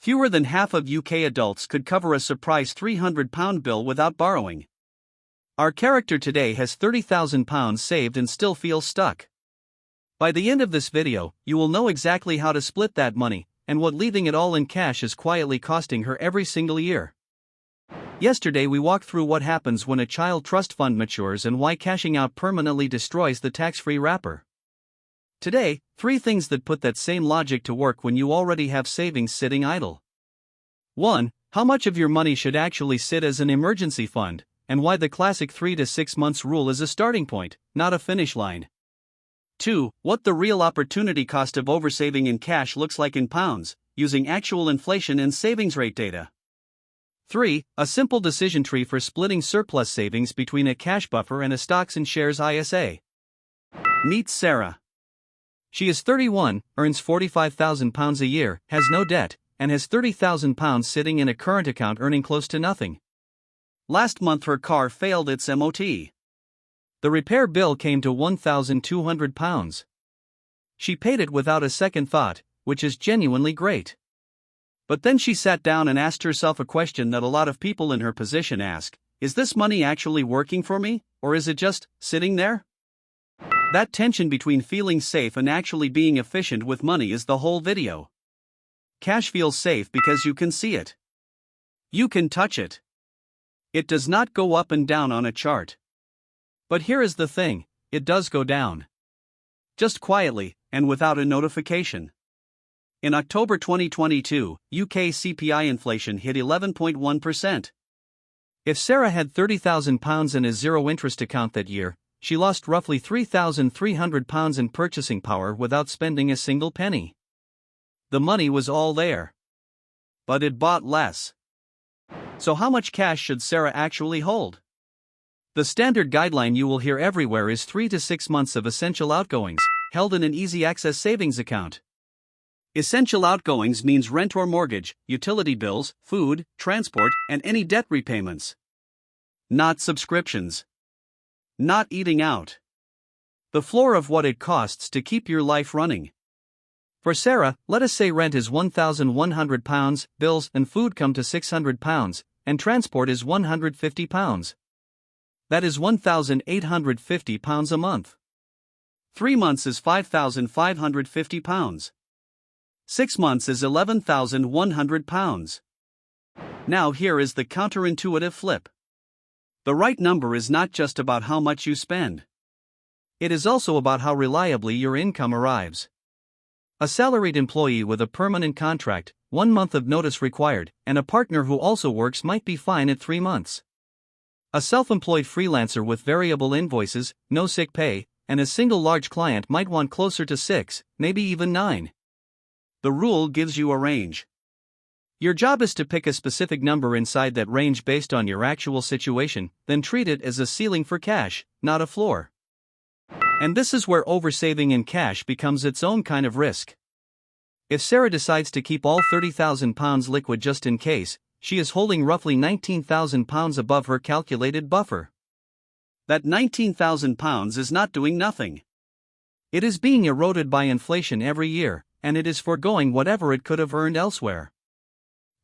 Fewer than half of UK adults could cover a surprise £300 bill without borrowing. Our character today has £30,000 saved and still feels stuck. By the end of this video, you will know exactly how to split that money, and what leaving it all in cash is quietly costing her every single year. Yesterday we walked through what happens when a child trust fund matures and why cashing out permanently destroys the tax-free wrapper. Today, 3 things that put that same logic to work when you already have savings sitting idle. 1. How much of your money should actually sit as an emergency fund, and why the classic 3 to 6 months rule is a starting point, not a finish line. 2. What the real opportunity cost of oversaving in cash looks like in pounds, using actual inflation and savings rate data. 3. A simple decision tree for splitting surplus savings between a cash buffer and a stocks and shares ISA. Meet Sarah. She is 31, earns £45,000 a year, has no debt, and has £30,000 sitting in a current account earning close to nothing. Last month her car failed its MOT. The repair bill came to £1,200. She paid it without a second thought, which is genuinely great. But then she sat down and asked herself a question that a lot of people in her position ask: is this money actually working for me, or is it just sitting there? That tension between feeling safe and actually being efficient with money is the whole video. Cash feels safe because you can see it. You can touch it. It does not go up and down on a chart. But here is the thing, it does go down. Just quietly, and without a notification. In October 2022, UK CPI inflation hit 11.1%. If Sarah had £30,000 in a zero-interest account that year, she lost roughly £3,300 in purchasing power without spending a single penny. The money was all there. But it bought less. So how much cash should Sarah actually hold? The standard guideline you will hear everywhere is 3 to 6 months of essential outgoings, held in an easy access savings account. Essential outgoings means rent or mortgage, utility bills, food, transport, and any debt repayments. Not subscriptions. Not eating out. The floor of what it costs to keep your life running. For Sarah, let us say rent is £1,100, bills and food come to £600, and transport is £150. That is £1,850 a month. 3 months is £5,550. 6 months is £11,100. Now here is the counterintuitive flip. The right number is not just about how much you spend. It is also about how reliably your income arrives. A salaried employee with a permanent contract, 1 month of notice required, and a partner who also works might be fine at 3 months. A self-employed freelancer with variable invoices, no sick pay, and a single large client might want closer to 6, maybe even 9. The rule gives you a range. Your job is to pick a specific number inside that range based on your actual situation, then treat it as a ceiling for cash, not a floor. And this is where oversaving in cash becomes its own kind of risk. If Sarah decides to keep all £30,000 liquid just in case, she is holding roughly £19,000 above her calculated buffer. That £19,000 is not doing nothing. It is being eroded by inflation every year, and it is foregoing whatever it could have earned elsewhere.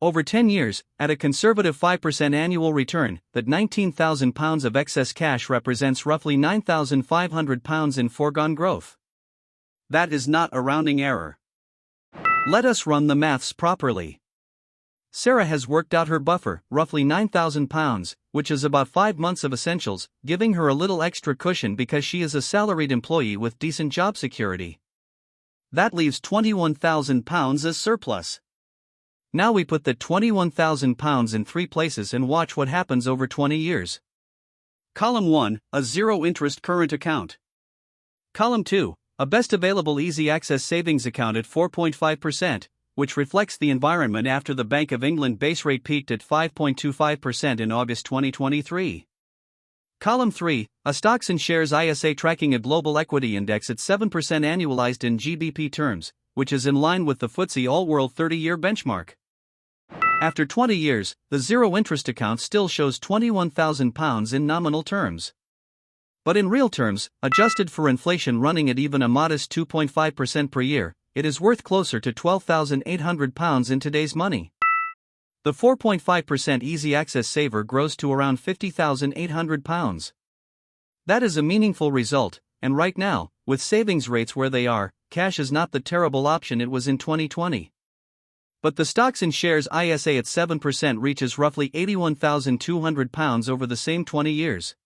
Over 10 years, at a conservative 5% annual return, that £19,000 of excess cash represents roughly £9,500 in foregone growth. That is not a rounding error. Let us run the maths properly. Sarah has worked out her buffer, roughly £9,000, which is about 5 months of essentials, giving her a little extra cushion because she is a salaried employee with decent job security. That leaves £21,000 as surplus. Now we put that £21,000 in 3 places and watch what happens over 20 years. Column 1, a zero-interest current account. Column 2, a best available easy access savings account at 4.5%, which reflects the environment after the Bank of England base rate peaked at 5.25% in August 2023. Column 3, a stocks and shares ISA tracking a global equity index at 7% annualized in GBP terms, which is in line with the FTSE All-World 30-year benchmark. After 20 years, the zero-interest account still shows £21,000 in nominal terms. But in real terms, adjusted for inflation running at even a modest 2.5% per year, it is worth closer to £12,800 in today's money. The 4.5% easy access saver grows to around £50,800. That is a meaningful result, and right now, with savings rates where they are, cash is not the terrible option it was in 2020. But the stocks and shares ISA at 7% reaches roughly £81,200 over the same 20 years.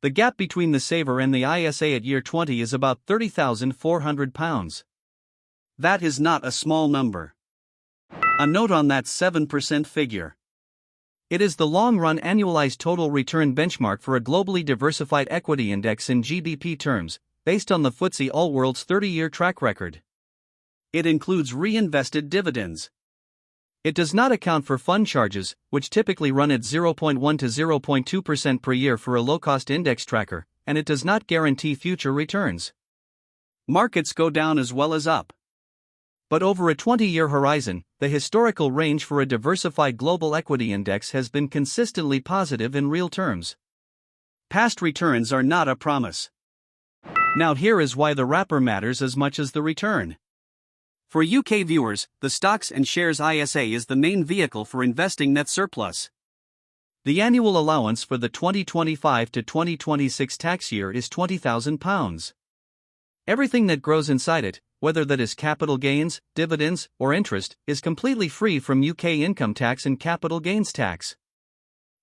The gap between the saver and the ISA at year 20 is about £30,400. That is not a small number. A note on that 7% figure. It is the long-run annualized total return benchmark for a globally diversified equity index in GBP terms, based on the FTSE All-World's 30-year track record. It includes reinvested dividends. It does not account for fund charges, which typically run at 0.1 to 0.2% per year for a low-cost index tracker, and it does not guarantee future returns. Markets go down as well as up. But over a 20-year horizon, the historical range for a diversified global equity index has been consistently positive in real terms. Past returns are not a promise. Now here is why the wrapper matters as much as the return. For UK viewers, the stocks and shares ISA is the main vehicle for investing net surplus. The annual allowance for the 2025 to 2026 tax year is £20,000. Everything that grows inside it, whether that is capital gains, dividends, or interest, is completely free from UK income tax and capital gains tax.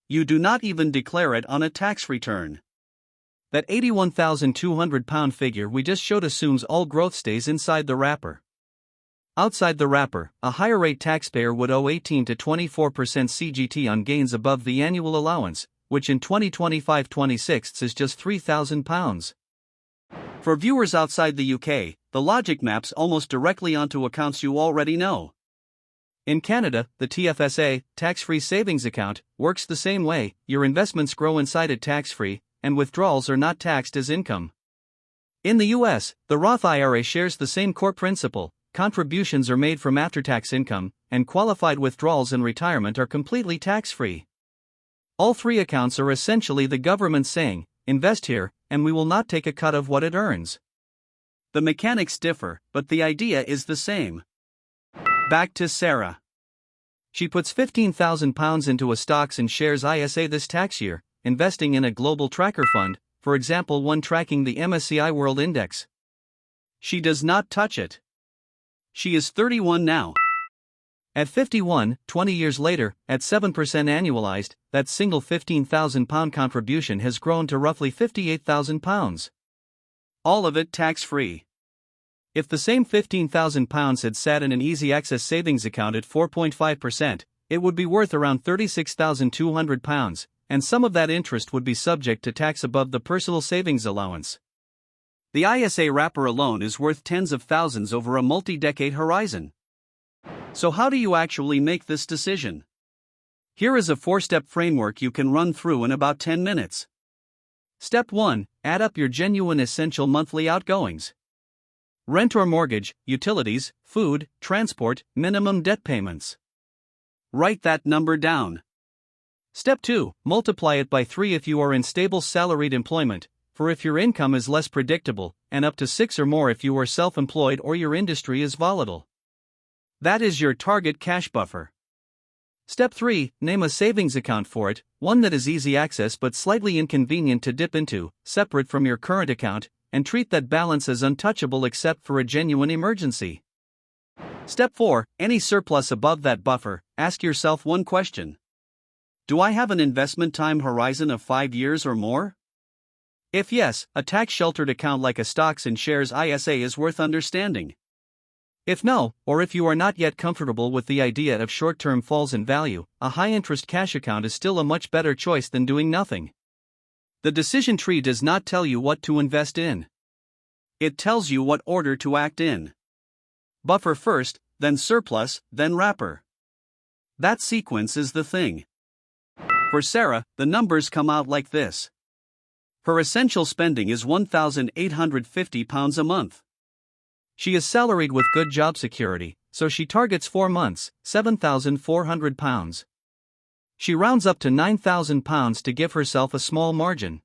You do not even declare it on a tax return. That £81,200 figure we just showed assumes all growth stays inside the wrapper. Outside the wrapper, a higher rate taxpayer would owe 18 to 24% CGT on gains above the annual allowance, which in 2025-26 is just £3,000. For viewers outside the UK, the logic maps almost directly onto accounts you already know. In Canada, the TFSA, tax-free savings account, works the same way. Your investments grow inside it tax-free, and withdrawals are not taxed as income. In the US, the Roth IRA shares the same core principle. Contributions are made from after-tax income, and qualified withdrawals in retirement are completely tax-free. All three accounts are essentially the government saying, invest here, and we will not take a cut of what it earns. The mechanics differ, but the idea is the same. Back to Sarah. She puts £15,000 into a stocks and shares ISA this tax year, investing in a global tracker fund, for example one tracking the MSCI World Index. She does not touch it. She is 31 now. At 51, 20 years later, at 7% annualized, that single £15,000 contribution has grown to roughly £58,000. All of it tax-free. If the same £15,000 had sat in an easy access savings account at 4.5%, it would be worth around £36,200, and some of that interest would be subject to tax above the personal savings allowance. The ISA wrapper alone is worth tens of thousands over a multi-decade horizon. So how do you actually make this decision? Here is a 4-step framework you can run through in about 10 minutes. Step 1. Add up your genuine essential monthly outgoings. Rent or mortgage, utilities, food, transport, minimum debt payments. Write that number down. Step 2. Multiply it by 3 if you are in stable salaried employment, for if your income is less predictable, and up to 6 or more if you are self-employed or your industry is volatile. That is your target cash buffer. Step 3. Name a savings account for it, one that is easy access but slightly inconvenient to dip into, separate from your current account, and treat that balance as untouchable except for a genuine emergency. Step 4. Any surplus above that buffer, ask yourself one question. Do I have an investment time horizon of 5 years or more? If yes, a tax-sheltered account like a stocks and shares ISA is worth understanding. If no, or if you are not yet comfortable with the idea of short-term falls in value, a high-interest cash account is still a much better choice than doing nothing. The decision tree does not tell you what to invest in. It tells you what order to act in. Buffer first, then surplus, then wrapper. That sequence is the thing. For Sarah, the numbers come out like this. Her essential spending is £1,850 a month. She is salaried with good job security, so she targets 4 months, £7,400. She rounds up to £9,000 to give herself a small margin.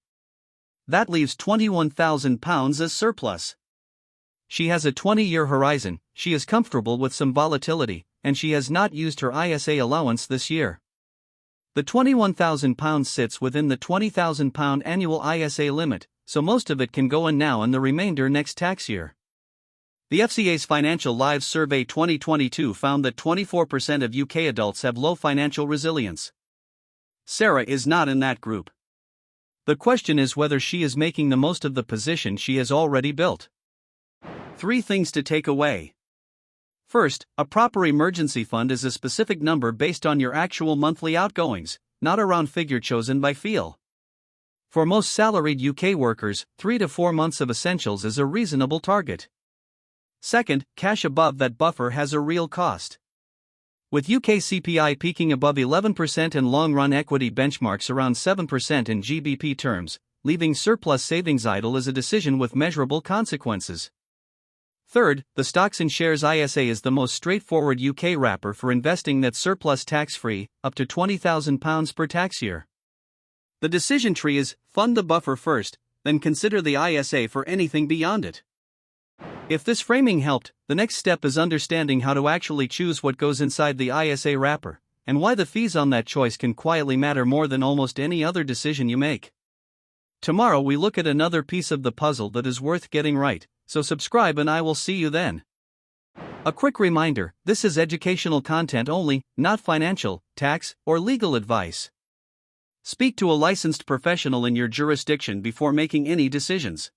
That leaves £21,000 as surplus. She has a 20-year horizon, she is comfortable with some volatility, and she has not used her ISA allowance this year. The £21,000 sits within the £20,000 annual ISA limit, so most of it can go in now and the remainder next tax year. The FCA's Financial Lives Survey 2022 found that 24% of UK adults have low financial resilience. Sarah is not in that group. The question is whether she is making the most of the position she has already built. 3 things to take away. First, a proper emergency fund is a specific number based on your actual monthly outgoings, not a round figure chosen by feel. For most salaried UK workers, 3 to 4 months of essentials is a reasonable target. Second, cash above that buffer has a real cost. With UK CPI peaking above 11% and long-run equity benchmarks around 7% in GBP terms, leaving surplus savings idle is a decision with measurable consequences. Third, the Stocks and Shares ISA is the most straightforward UK wrapper for investing that's surplus tax-free, up to £20,000 per tax year. The decision tree is, fund the buffer first, then consider the ISA for anything beyond it. If this framing helped, the next step is understanding how to actually choose what goes inside the ISA wrapper, and why the fees on that choice can quietly matter more than almost any other decision you make. Tomorrow we look at another piece of the puzzle that is worth getting right, so subscribe and I will see you then. A quick reminder, this is educational content only, not financial, tax, or legal advice. Speak to a licensed professional in your jurisdiction before making any decisions.